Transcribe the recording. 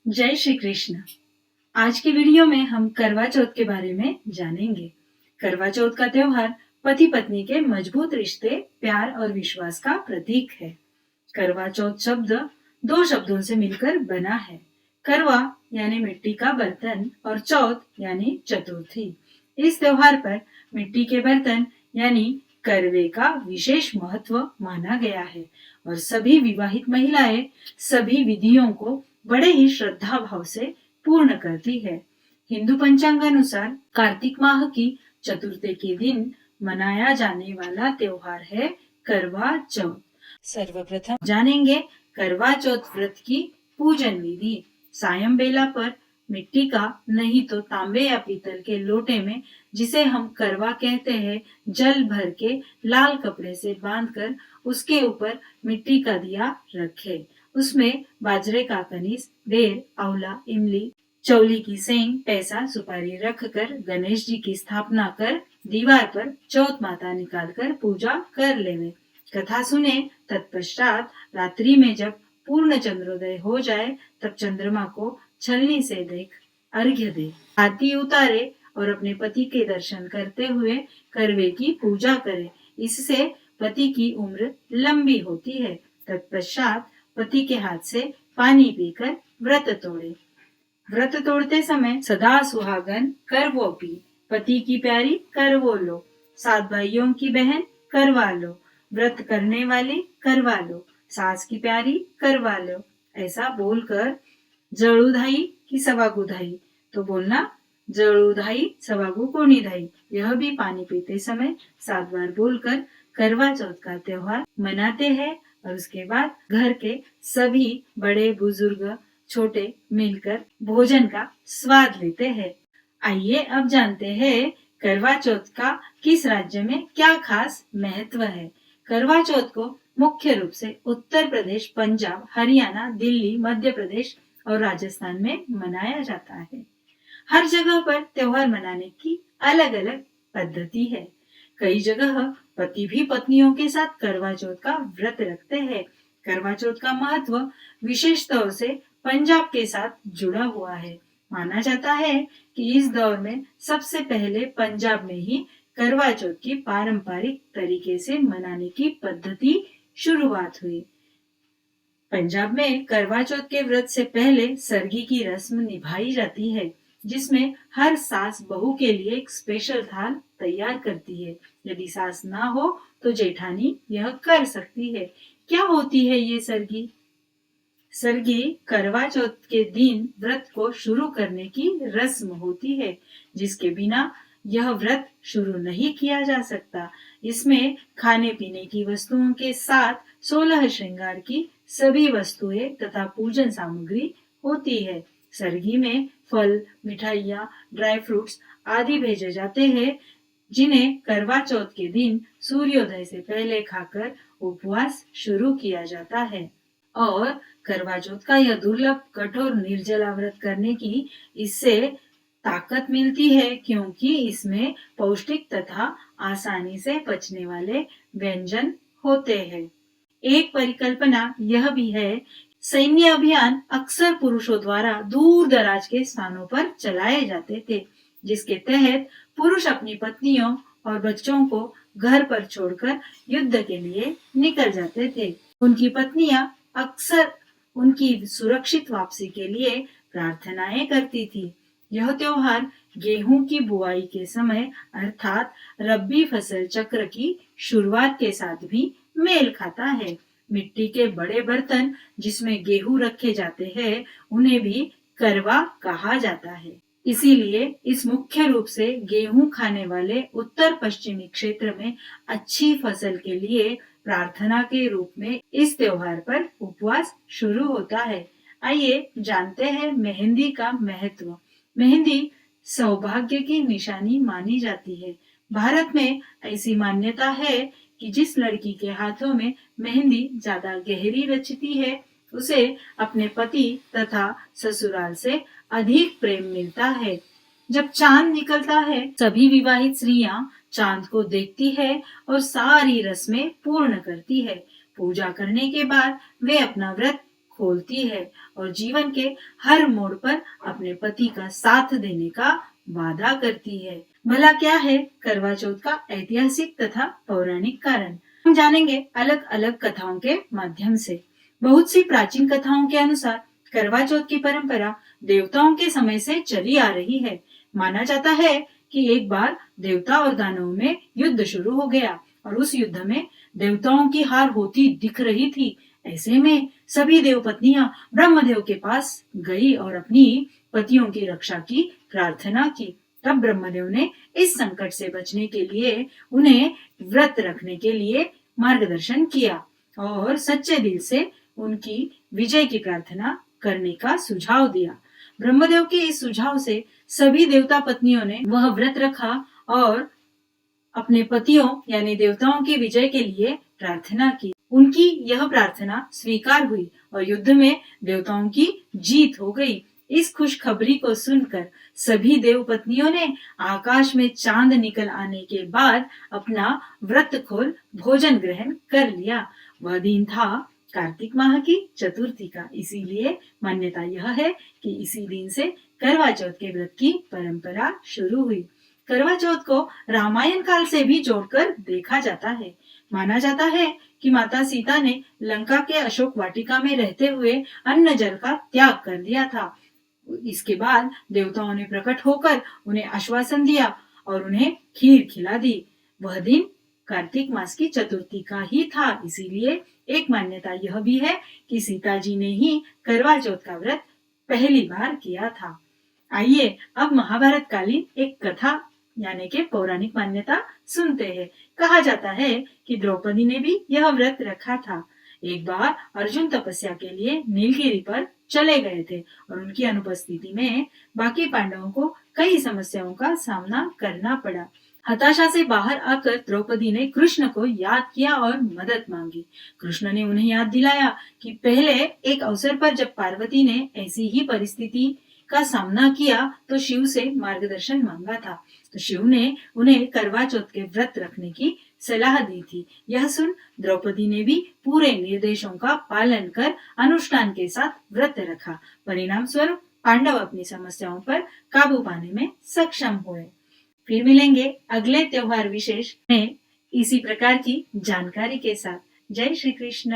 जय श्री कृष्ण। आज की वीडियो में हम करवा चौथ के बारे में जानेंगे। करवा चौथ का त्योहार पति पत्नी के मजबूत रिश्ते, प्यार और विश्वास का प्रतीक है। करवा चौथ शब्द दो शब्दों से मिलकर बना है। करवा यानी मिट्टी का बर्तन और चौथ यानी चतुर्थी। इस त्योहार पर मिट्टी के बर्तन यानी करवे का विशेष महत्व माना गया है और सभी विवाहित महिलाएं सभी विधियों को बड़े ही श्रद्धा भाव से पूर्ण करती है। हिंदू पंचांग अनुसार कार्तिक माह की चतुर्थी के दिन मनाया जाने वाला त्योहार है करवा चौथ। सर्वप्रथम जानेंगे करवा चौथ व्रत की पूजन विधि। सायं बेला पर मिट्टी का नहीं तो तांबे या पीतल के लोटे में, जिसे हम करवा कहते हैं, जल भर के लाल कपड़े से बांधकर उसके ऊपर मिट्टी का दिया रखे। उसमें बाजरे का कनीस, बेर, आंवला, इमली, चौली की सेंग, पैसा, सुपारी रखकर गणेश जी की स्थापना कर दीवार पर चौथ माता निकालकर पूजा कर लेवे। कथा सुने। तत्पश्चात रात्रि में जब पूर्ण चंद्रोदय हो जाए तब चंद्रमा को छलनी से देख अर्घ्य दे, आरती उतारे और अपने पति के दर्शन करते हुए करवे की पूजा करे। इससे पति की उम्र लंबी होती है। तत्पश्चात पति के हाथ से पानी पीकर व्रत तोड़े। व्रत तोड़ते समय सदा सुहागन करवो पी, पति की प्यारी करवो लो, 7 भाइयों की बहन करवा लो, व्रत करने वाली करवा लो, सास की प्यारी करवा लो, ऐसा बोलकर जळू धाई की सवागु धाई, तो बोलना जळू धाई सवागु कोणी धाई। यह भी पानी पीते समय 7 बार बोलकर करवा चौथ का त्योहार मनाते हैं और उसके बाद घर के सभी बड़े बुजुर्ग छोटे मिलकर भोजन का स्वाद लेते हैं। आइए अब जानते हैं करवा चौथ का किस राज्य में क्या खास महत्व है। करवा चौथ को मुख्य रूप से उत्तर प्रदेश, पंजाब, हरियाणा, दिल्ली, मध्य प्रदेश और राजस्थान में मनाया जाता है। हर जगह पर त्योहार मनाने की अलग अलग पद्धति है। कई जगह पति भी पत्नियों के साथ करवा चौथ का व्रत रखते हैं। करवा चौथ का महत्व विशेष तौर से पंजाब के साथ जुड़ा हुआ है। माना जाता है कि इस दौर में सबसे पहले पंजाब में ही करवा चौथ की पारंपरिक तरीके से मनाने की पद्धति शुरुआत हुई। पंजाब में करवा चौथ के व्रत से पहले सरगी की रस्म निभाई जाती है, जिसमें हर सास बहू के लिए एक स्पेशल थाल तैयार करती है। यदि सास ना हो तो जेठानी यह कर सकती है। क्या होती है ये सरगी? सरगी करवा चौथ के दिन व्रत को शुरू करने की रस्म होती है, जिसके बिना यह व्रत शुरू नहीं किया जा सकता। इसमें खाने पीने की वस्तुओं के साथ 16 श्रृंगार की सभी वस्तुएं तथा पूजन सामग्री होती है। सरगी में फल, मिठाइयाँ, ड्राई फ्रूट्स आदि भेजे जाते हैं, जिन्हें करवा चौथ के दिन सूर्योदय से पहले खाकर उपवास शुरू किया जाता है। और करवा चौथ का यह दुर्लभ कठोर निर्जला व्रत करने की इससे ताकत मिलती है, क्योंकि इसमें पौष्टिक तथा आसानी से पचने वाले व्यंजन होते हैं। एक परिकल्पना यह भी है, सैन्य अभियान अक्सर पुरुषों द्वारा दूर दराज के स्थानों पर चलाए जाते थे, जिसके तहत पुरुष अपनी पत्नियों और बच्चों को घर पर छोड़कर युद्ध के लिए निकल जाते थे। उनकी पत्नियां अक्सर उनकी सुरक्षित वापसी के लिए प्रार्थनाएं करती थी। यह त्योहार गेहूं की बुआई के समय अर्थात रब्बी फसल चक्र की शुरुआत के साथ भी मेल खाता है। मिट्टी के बड़े बर्तन जिसमें गेहूं रखे जाते हैं, उन्हें भी करवा कहा जाता है। इसीलिए इस मुख्य रूप से गेहूं खाने वाले उत्तर पश्चिमी क्षेत्र में अच्छी फसल के लिए प्रार्थना के रूप में इस त्योहार पर उपवास शुरू होता है। आइए जानते हैं मेहंदी का महत्व। मेहंदी सौभाग्य की निशानी मानी जाती है। भारत में ऐसी मान्यता है कि जिस लड़की के हाथों में मेहंदी ज्यादा गहरी रचती है, उसे अपने पति तथा ससुराल से अधिक प्रेम मिलता है। जब चांद निकलता है, सभी विवाहित स्त्रियां चांद को देखती है और सारी रस्में पूर्ण करती है। पूजा करने के बाद वे अपना व्रत खोलती है और जीवन के हर मोड़ पर अपने पति का साथ देने का वादा करती है। भला क्या है करवा चौथ का ऐतिहासिक तथा पौराणिक कारण, हम जानेंगे अलग अलग कथाओं के माध्यम से। बहुत सी प्राचीन कथाओं के अनुसार करवा चौथ की परंपरा देवताओं के समय से चली आ रही है। माना जाता है कि एक बार देवता और दानवों में युद्ध शुरू हो गया और उस युद्ध में देवताओं की हार होती दिख रही थी। ऐसे में सभी देवपत्नियां ब्रह्मदेव के पास गई और अपनी पतियों की रक्षा की प्रार्थना की। तब ब्रह्मदेव ने इस संकट से बचने के लिए उन्हें व्रत रखने के लिए मार्गदर्शन किया और सच्चे दिल से उनकी विजय की प्रार्थना करने का सुझाव दिया। ब्रह्मदेव के इस सुझाव से सभी देवता पत्नियों ने वह व्रत रखा और अपने पतियों यानी देवताओं की विजय के लिए प्रार्थना की। उनकी यह प्रार्थना स्वीकार हुई और युद्ध में देवताओं की जीत हो गई। इस खुशखबरी को सुनकर सभी देव पत्नियों ने आकाश में चांद निकल आने के बाद अपना व्रत खोल भोजन ग्रहण कर लिया। वह दिन था कार्तिक माह की चतुर्थी का, इसीलिए मान्यता यह है कि इसी दिन से करवा चौथ के व्रत की परंपरा शुरू हुई। करवा चौथ को रामायण काल से भी जोड़कर देखा जाता है। माना जाता है कि माता सीता ने लंका के अशोक वाटिका में रहते हुए अन्न जल का त्याग कर दिया था। इसके बाद देवताओं ने प्रकट होकर उन्हें आश्वासन दिया और उन्हें खीर खिला दी। वह दिन कार्तिक मास की चतुर्थी का ही था, इसीलिए एक मान्यता यह भी है कि सीता जी ने ही करवा चौथ का व्रत पहली बार किया था। आइए अब महाभारत कालीन एक कथा यानी के पौराणिक मान्यता सुनते हैं। कहा जाता है कि द्रौपदी ने भी यह व्रत रखा था। एक बार अर्जुन तपस्या के लिए नीलगिरी पर चले गए थे और उनकी अनुपस्थिति में बाकी पांडवों को कई समस्याओं का सामना करना पड़ा। हताशा से बाहर आकर द्रौपदी ने कृष्ण को याद किया और मदद मांगी। कृष्ण ने उन्हें याद दिलाया कि पहले एक अवसर पर जब पार्वती ने ऐसी ही परिस्थिति का सामना किया तो शिव से मार्गदर्शन मांगा था। तो शिव ने उन्हें करवा चौथ के व्रत रखने की सलाह दी थी। यह सुन द्रौपदी ने भी पूरे निर्देशों का पालन कर अनुष्ठान के साथ व्रत रखा। परिणाम स्वरूप पांडव अपनी समस्याओं पर काबू पाने में सक्षम हुए। फिर मिलेंगे अगले त्योहार विशेष में इसी प्रकार की जानकारी के साथ। जय श्री कृष्ण।